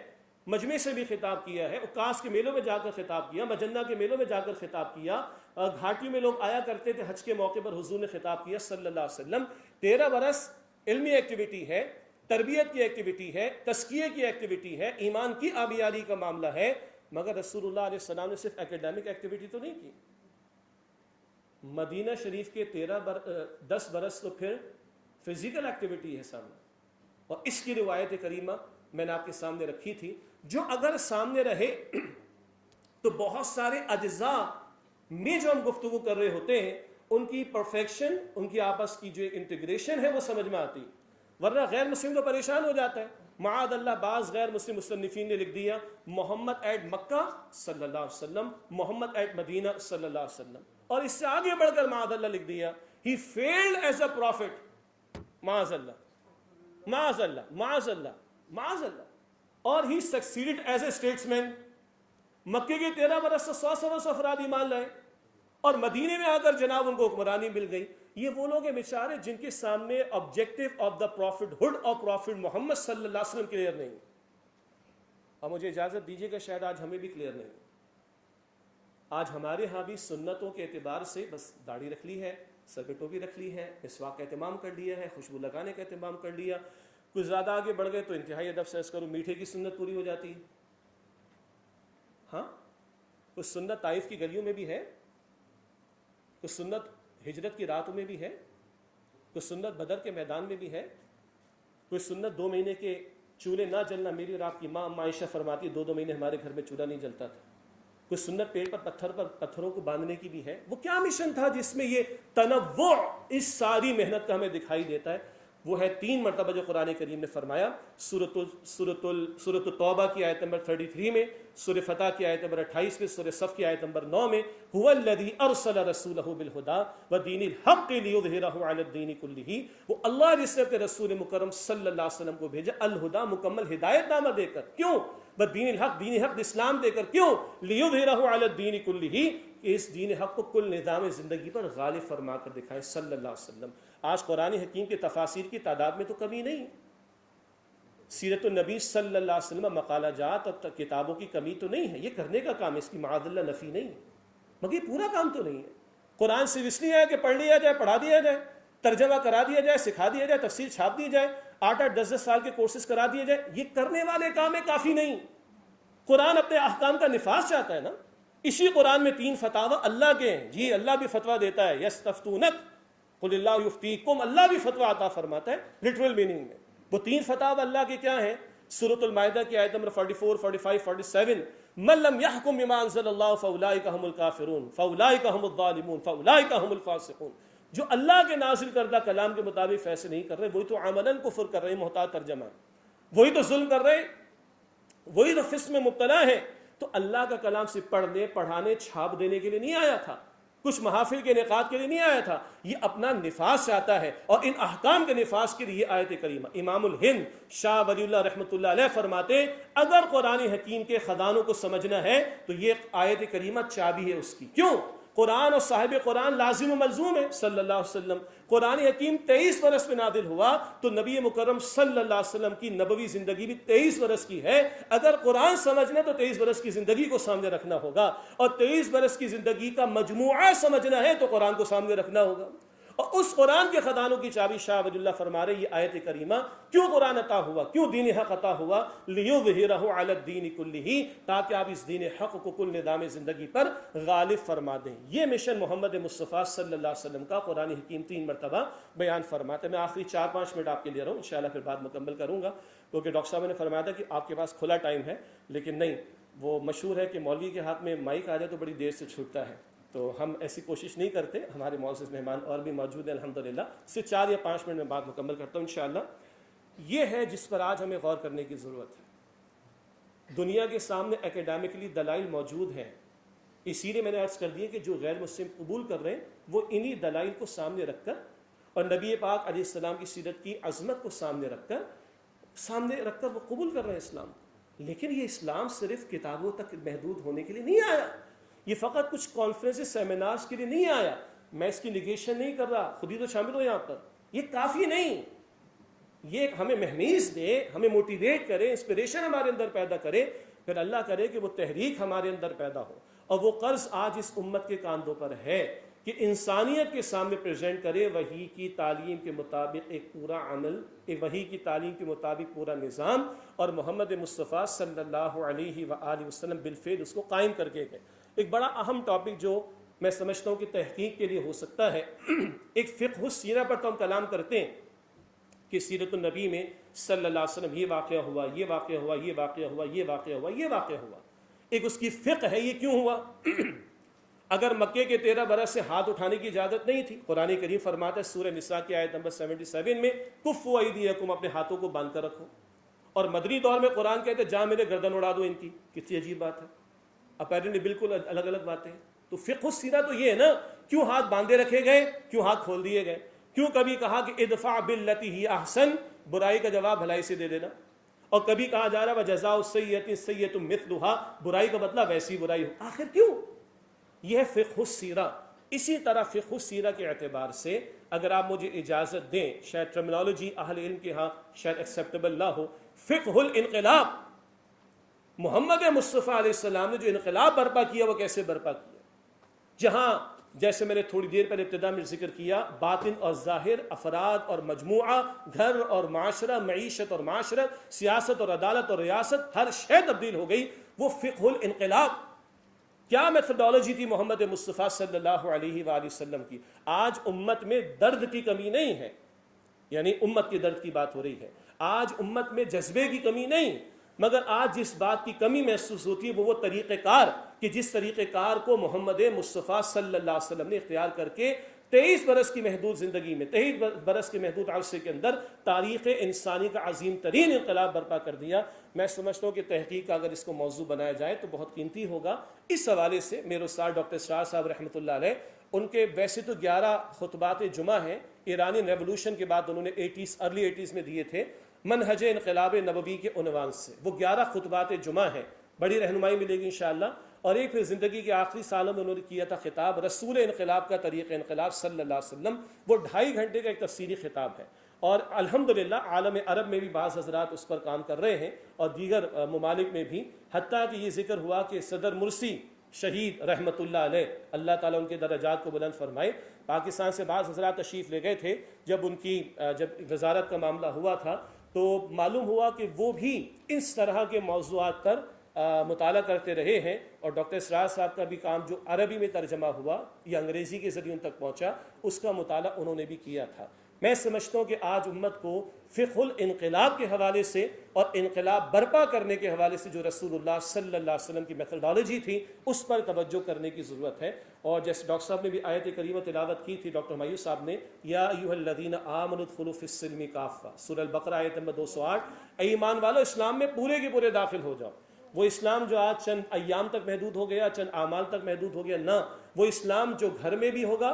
مجمع سے بھی خطاب کیا ہے، عکاس کے میلوں میں جا کر خطاب کیا، مجنہ کے میلوں میں جا کر خطاب کیا، گھاٹیوں میں لوگ آیا کرتے تھے حج کے موقع پر، حضور نے خطاب کیا صلی اللہ علیہ وسلم. 13 برس علمی ایکٹیویٹی ہے، تربیت کی ایکٹیویٹی ہے، تزکیے کی ایکٹیویٹی ہے، ایمان کی آبیاری کا معاملہ ہے. مگر رسول اللہ علیہ السلام نے صرف ایکیڈیمک ایکٹیویٹی تو نہیں کی. مدینہ شریف کے 10 برس تو پھر فزیکل ایکٹیویٹی ہے سامنے. اور اس کی روایت کریمہ میں نے آپ کے سامنے رکھی تھی، جو اگر سامنے رہے تو بہت سارے اجزاء میں جو ہم گفتگو کر رہے ہوتے ہیں ان کی پرفیکشن، ان کی آپس کی جو ایک انٹیگریشن ہے وہ سمجھ میں آتی، ورنہ غیر مسلم تو پریشان ہو جاتا ہے. معاذ اللہ بعض غیر مسلم مصنفین نے لکھ دیا محمد ایٹ مکہ صلی اللہ علیہ وسلم، محمد ایٹ مدینہ صلی اللہ علیہ وسلم، اور اس سے آگے بڑھ کر معاذ اللہ لکھ دیا ہی فیلڈ ایز اے پروفٹ، معاذ اللہ معاذ اللہ معاذ اللہ معاذ اللہ، اور ہی سکسیڈڈ ایز اے اسٹیٹس مین. مکے کے 13 برس سے 100 افراد ایمان لائے اور مدینے میں آ کر جناب ان کو حکمرانی مل گئی. یہ وہ لوگ ہیں بیچارے جن کے سامنے objective of the prophethood اور پروفٹ محمد صلی اللہ علیہ وسلم کلیئر نہیں. اور مجھے اجازت دیجیے کہ شاید آج ہمیں بھی کلیئر نہیں. آج ہمارے ہاں بھی سنتوں کے اعتبار سے بس داڑھی رکھ لی ہے، سر پہ ٹوپی رکھ لی ہے، مسواک کا اہتمام کر لیا ہے، خوشبو لگانے کا اہتمام کر لیا. کچھ زیادہ آگے بڑھ گئے تو انتہائی ادب سے عرض کروں میٹھے کی سنت پوری ہو جاتی ہے. ہاں کچھ سنت طائف کی گلیوں میں بھی ہے، کچھ سنت ہجرت کی راتوں میں بھی ہے، کچھ سنت بدر کے میدان میں بھی ہے، کچھ سنت 2 مہینے کے چولہے نہ جلنا. میری اور آپ کی ماں عائشہ فرماتی 2 مہینے ہمارے گھر میں چولہا نہیں جلتا تھا. کچھ سنت پیڑ پر پتھروں کو باندھنے کی بھی ہے. وہ کیا مشن تھا جس میں یہ تنوع اس ساری محنت کا ہمیں دکھائی دیتا ہے؟ وہ ہے 3 مرتبہ جو قرآن کریم نے فرمایا سورۃ التوبہ کی آیت نمبر 33 میں، سورہ فتح کی آیت نمبر 28 میں، سورہ صف کی آیت نمبر 9 میں، هو الذی ارسل رسولہ بالہدی ودین الحق لیظہرہ علی الدین کلہ. وہ اللہ جس نے اپنے رسول مکرم صلی اللہ علیہ وسلم کو بھیجا الہدا مکمل ہدایت نامہ دے کر. کیوں؟ ودین الحق، دین حق اسلام دے کر. کیوں؟ لیظہرہ علی الدین کلہ، کہ اس دین حق کو کل نظام زندگی پر غالب فرما کر دکھائے صلی اللہ علیہ وسلم. آج قرآن حکیم کے تفاسیر کی تعداد میں تو کمی نہیں ہے، سیرت النبی صلی اللہ علیہ وسلم مقالہ جات اور کتابوں کی کمی تو نہیں ہے. یہ کرنے کا کام ہے، اس کی معاذ اللہ نفی نہیں ہے، مگر یہ پورا کام تو نہیں ہے. قرآن صرف اس لیے ہے کہ پڑھ لیا جائے، پڑھا دیا جائے، ترجمہ کرا دیا جائے، سکھا دیا جائے، تفسیر چھاپ دی جائے، 8-8 10-10 سال کے کورسز کرا دیے جائے. یہ کرنے والے کام ہے، کافی نہیں. قرآن اپنے احکام کا نفاذ چاہتا ہے نا. اسی قرآن میں 3 فتاوی اللہ کے ہیں. جی اللہ بھی فتویٰ دیتا ہے، یستفتونک قل اللہ یفتیکم، اللہ بھی فتویٰ عطا فرماتا ہے لٹرل میننگ میں. وہ 3 فتاوی اللہ کے کیا ہیں؟ سورۃ المائدہ کی آیت نمبر 44 45 47 من لم يحكم بما انزل اللہ فاولئک هم الکافرون فاولئک هم الظالمون فاولئک هم الفاسقون. جو اللہ کے نازل کردہ کلام کے مطابق فیصلے نہیں کر رہے وہی تو عملاً کفر کر رہے. محتاط ترجمہ، وہی تو ظلم کر رہے، وہی تو فسق میں مبتلا ہے. تو اللہ کا کلام صرف پڑھنے، پڑھانے، چھاپ دینے کے لیے نہیں آیا تھا، کچھ محافل کے انعقاد کے لیے نہیں آیا تھا. یہ اپنا نفاذ چاہتا ہے، اور ان احکام کے نفاذ کے لیے آیت کریمہ. امام الہند شاہ ولی اللہ رحمۃ اللہ علیہ فرماتے ہیں اگر قرآن حکیم کے خزانوں کو سمجھنا ہے تو یہ آیت کریمہ چابی ہے اس کی. کیوں؟ قرآن اور صاحب قرآن لازم و ملزوم ہے صلی اللہ علیہ وسلم. قرآن حکیم 23 برس میں نازل ہوا تو نبی مکرم صلی اللہ علیہ وسلم کی نبوی زندگی بھی 23 برس کی ہے. اگر قرآن سمجھنا تو 23 برس کی زندگی کو سامنے رکھنا ہوگا، اور 23 برس کی زندگی کا مجموعہ سمجھنا ہے تو قرآن کو سامنے رکھنا ہوگا. اور اس قرآن کے خزانوں کی چابی شاہ ولی اللہ فرما رہے یہ آیت کریمہ. کیوں قرآن عطا ہوا؟ کیوں دین حق عطا ہوا؟ لیظہرہ علی الدین کلہ، تاکہ آپ اس دین حق کو کل نظام زندگی پر غالب فرما دیں. یہ مشن محمد مصطفیٰ صلی اللہ علیہ وسلم کا قرآن حکیم 3 مرتبہ بیان فرماتے ہیں. میں آخری 4-5 منٹ آپ کے لیے رہا ہوں، انشاءاللہ پھر بعد مکمل کروں گا، کیونکہ ڈاکٹر صاحب نے فرمایا تھا کہ آپ کے پاس کھلا ٹائم ہے. لیکن نہیں، وہ مشہور ہے کہ مولوی کے ہاتھ میں مائک آ جائے تو بڑی دیر سے چھوٹتا ہے، تو ہم ایسی کوشش نہیں کرتے. ہمارے معزز مہمان اور بھی موجود ہیں الحمدللہ. صرف 4 یا 5 منٹ میں بات مکمل کرتا ہوں انشاءاللہ. یہ ہے جس پر آج ہمیں غور کرنے کی ضرورت ہے. دنیا کے سامنے اکیڈیمکلی دلائل موجود ہیں، اسی لیے میں نے عرض کر دیا کہ جو غیر مسلم قبول کر رہے ہیں وہ انہی دلائل کو سامنے رکھ کر اور نبی پاک علیہ السلام کی سیرت کی عظمت کو سامنے رکھ کر وہ قبول کر رہے ہیں اسلام. لیکن یہ اسلام صرف کتابوں تک محدود ہونے کے لیے نہیں آیا، یہ فقط کچھ کانفرنس سیمینارز کے لیے نہیں آیا. میں اس کی نگیشن نہیں کر رہا، خود ہی تو شامل ہو یہاں پر. یہ کافی نہیں، یہ ہمیں مہمیز دے، ہمیں موٹیویٹ کرے، انسپریشن ہمارے اندر پیدا کرے، پھر اللہ کرے کہ وہ تحریک ہمارے اندر پیدا ہو. اور وہ قرض آج اس امت کے کاندھوں پر ہے کہ انسانیت کے سامنے پریزنٹ کرے وحی کی تعلیم کے مطابق ایک پورا عمل، ایک وحی کی تعلیم کے مطابق پورا نظام، اور محمد مصطفیٰ صلی اللہ علیہ وآلہ وسلم بالفعل اس کو قائم کر کے گئے. ایک بڑا اہم ٹاپک جو میں سمجھتا ہوں کہ تحقیق کے لیے ہو سکتا ہے، ایک فقہ السیرہ پر تو ہم کلام کرتے ہیں کہ سیرت النبی میں صلی اللہ علیہ وسلم یہ واقعہ ہوا، یہ واقعہ ہوا، یہ واقعہ ہوا، یہ واقعہ ہوا، یہ واقعہ ہوا. ایک اس کی فقہ ہے، یہ کیوں ہوا. اگر مکے کے 13 برس سے ہاتھ اٹھانے کی اجازت نہیں تھی، قرآن کریم فرماتا ہے سورہ نساء کی آیت نمبر 77 میں کفوا ایدیکم، اپنے ہاتھوں کو باندھ کر رکھو. اور مدنی دور میں قرآن کہتے ہیں جہاں میرے گردن اڑا دو ان کی. کتنی عجیب بات ہے، اپیرنٹلی بالکل الگ الگ باتیں ہیں. تو فقہ السیرہ تو یہ ہے نا، کیوں ہاتھ باندھے رکھے گئے، کیوں ہاتھ کھول دیے گئے، کیوں کبھی کہا کہ ادفع باللتی ہی احسن، برائی کا جواب بھلائی سے دے دینا، اور کبھی کہا جا رہا ہے وجزاء السیئۃ سیئۃ مثلھا، برائی کا بدلہ ویسی برائی ہو. آخر کیوں؟ یہ ہے فقہ السیرہ. اسی طرح فقہ السیرہ کے اعتبار سے اگر آپ مجھے اجازت دیں، شاید ٹرمنالوجی اہل علم کے ہاں شاید ایکسیپٹیبل نہ ہو، فقہ الانقلاب. محمد مصطفیٰ علیہ السلام نے جو انقلاب برپا کیا وہ کیسے برپا کیا؟ جہاں جیسے میں نے تھوڑی دیر پہلے ابتدا میں ذکر کیا، باطن اور ظاہر، افراد اور مجموعہ، گھر اور معاشرہ، معیشت اور معاشرت، سیاست اور عدالت اور ریاست، ہر شے تبدیل ہو گئی. وہ فقہ الانقلاب. کیا میتھڈالوجی تھی محمد مصطفیٰ صلی اللہ علیہ وآلہ وسلم کی؟ آج امت میں درد کی کمی نہیں ہے، یعنی امت کے درد کی بات ہو رہی ہے. آج امت میں جذبے کی کمی نہیں، مگر آج جس بات کی کمی محسوس ہوتی ہے وہ طریقہ کار، کہ جس طریقہ کار کو محمد مصطفیٰ صلی اللہ علیہ وسلم نے اختیار کر کے 23 برس کی محدود زندگی میں، 23 برس کے محدود عرصے کے اندر تاریخ انسانی کا عظیم ترین انقلاب برپا کر دیا. میں سمجھتا ہوں کہ تحقیق کا اگر اس کو موضوع بنایا جائے تو بہت قیمتی ہوگا. اس حوالے سے میرے استاد ڈاکٹر اسرار صاحب رحمۃ اللہ علیہ، ان کے ویسے تو 11 خطبات جمعہ ہیں، ایرانی ریولوشن کے بعد انہوں نے ارلی 80s میں دیے تھے، منہج انقلاب نبوی کے عنوان سے. وہ 11 خطبات جمعہ ہیں، بڑی رہنمائی ملے گی انشاءاللہ. اور ایک پھر زندگی کے آخری سالوں میں انہوں نے کیا تھا خطاب رسول انقلاب کا طریق انقلاب صلی اللہ علیہ وسلم. وہ 2.5 گھنٹے کا ایک تفصیلی خطاب ہے، اور الحمدللہ عالم عرب میں بھی بعض حضرات اس پر کام کر رہے ہیں اور دیگر ممالک میں بھی. حتیٰ کہ یہ ذکر ہوا کہ صدر مرسی شہید رحمۃ اللہ علیہ، اللہ تعالیٰ ان کے درجات کو بلند فرمائے، پاکستان سے بعض حضرات تشریف لے گئے تھے. جب ان کی جب وزارت کا معاملہ ہوا تھا تو معلوم ہوا کہ وہ بھی اس طرح کے موضوعات پر مطالعہ کرتے رہے ہیں. اور ڈاکٹر اسرار صاحب کا بھی کام جو عربی میں ترجمہ ہوا یا انگریزی کے ذریعے ان تک پہنچا، اس کا مطالعہ انہوں نے بھی کیا تھا. میں سمجھتا ہوں کہ آج امت کو فقہ الانقلاب کے حوالے سے اور انقلاب برپا کرنے کے حوالے سے جو رسول اللہ صلی اللہ علیہ وسلم کی میتھڈالوجی تھی اس پر توجہ کرنے کی ضرورت ہے. اور جیسے ڈاکٹر صاحب نے بھی آیت کریمہ تلاوت کی تھی، ڈاکٹر ہمایوں صاحب نے، یا ایھا الذین آمنوا ادخلوا فی السلم کافہ، سورہ البقرہ آیت نمبر 208. اے ایمان والو، اسلام میں پورے کے پورے داخل ہو جاؤ. وہ اسلام جو آج چند ایام تک محدود ہو گیا، چند اعمال تک محدود ہو گیا، نہ، وہ اسلام جو گھر میں بھی ہوگا،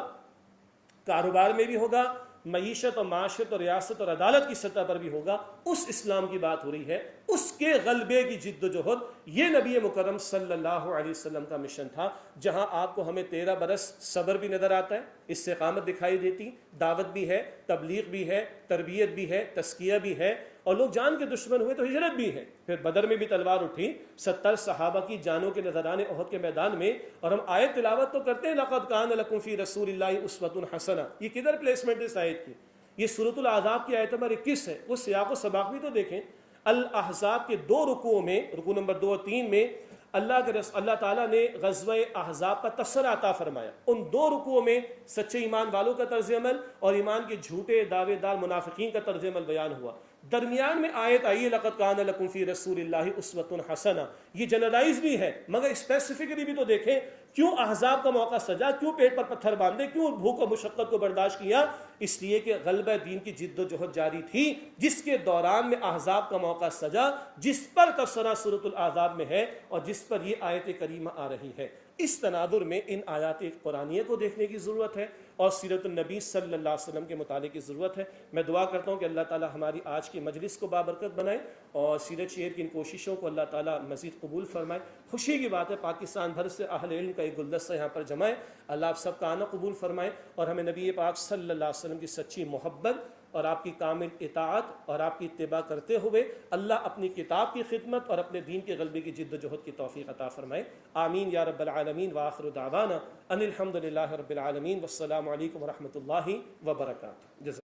کاروبار میں بھی ہوگا، معیشت اور معاشرت اور ریاست اور عدالت کی سطح پر بھی ہوگا. اس اسلام کی بات ہو رہی ہے، اس کے غلبے کی جد و جہد. یہ نبی مکرم صلی اللہ علیہ وسلم کا مشن تھا. جہاں آپ کو ہمیں 13 برس صبر بھی نظر آتا ہے، استقامت دکھائی دیتی، دعوت بھی ہے، تبلیغ بھی ہے، تربیت بھی ہے، تزکیہ بھی ہے، اور لوگ جان کے دشمن ہوئے تو ہجرت بھی ہے. پھر بدر میں بھی تلوار اٹھی، 70 صحابہ کی جانوں کے نذرانے احد کے میدان میں، اور ہم آیت تلاوت تو کرتے ہیں لقد کان لکم فی رسول اللہ اسوۃ حسنہ. یہ کدھر پلیسمنٹ ہے اس آیت کی؟ یہ سورۃ الاحزاب کی آیت نمبر 21 ہے. وہ سیاق و سباق بھی تو دیکھیں. الاحزاب کے 2 رکوعوں میں، رکوع نمبر 2 اور 3 میں اللہ تعالیٰ نے غزوہ احزاب کا تبصرہ عطا فرمایا. ان 2 رکوعوں میں سچے ایمان والوں کا طرز عمل اور ایمان کے جھوٹے دعوے دار منافقین کا طرز عمل بیان ہوا. درمیان میں آیت آئی ہے لقد کان لکم فی رسول اللہ اسوۃ حسنہ. یہ جنرلائز بھی ہے مگر اسپیسیفکلی بھی تو دیکھیں کیوں احزاب کا موقع سجا، کیوں پیٹ پر پتھر باندھے، کیوں بھوک و مشقت کو برداشت کیا؟ اس لیے کہ غلبہ دین کی جد و جہد جاری تھی، جس کے دوران میں احزاب کا موقع سجا، جس پر تبصرہ سورۃ الاحزاب میں ہے اور جس پر یہ آیت کریمہ آ رہی ہے. اس تناظر میں ان آیات قرآنیہ کو دیکھنے کی ضرورت ہے اور سیرت النبی صلی اللہ علیہ وسلم کے مطالعے کی ضرورت ہے. میں دعا کرتا ہوں کہ اللہ تعالی ہماری آج کی مجلس کو بابرکت بنائے اور سیرت شعر کی ان کوششوں کو اللہ تعالی مزید قبول فرمائے. خوشی کی بات ہے پاکستان بھر سے اہل علم کا ایک گلدستہ یہاں پر جمع ہے. اللہ آپ سب کا آنا قبول فرمائے اور ہمیں نبی پاک صلی اللہ علیہ وسلم کی سچی محبت اور آپ کی کامل اطاعت اور آپ کی اتباع کرتے ہوئے اللہ اپنی کتاب کی خدمت اور اپنے دین کے غلبے کی جد و جہد کی توفیق عطا فرمائے. آمین یا رب العالمین. وآخر دعوانا ان الحمد للہ رب العالمین والسلام علیکم ورحمۃ اللہ وبرکاتہ.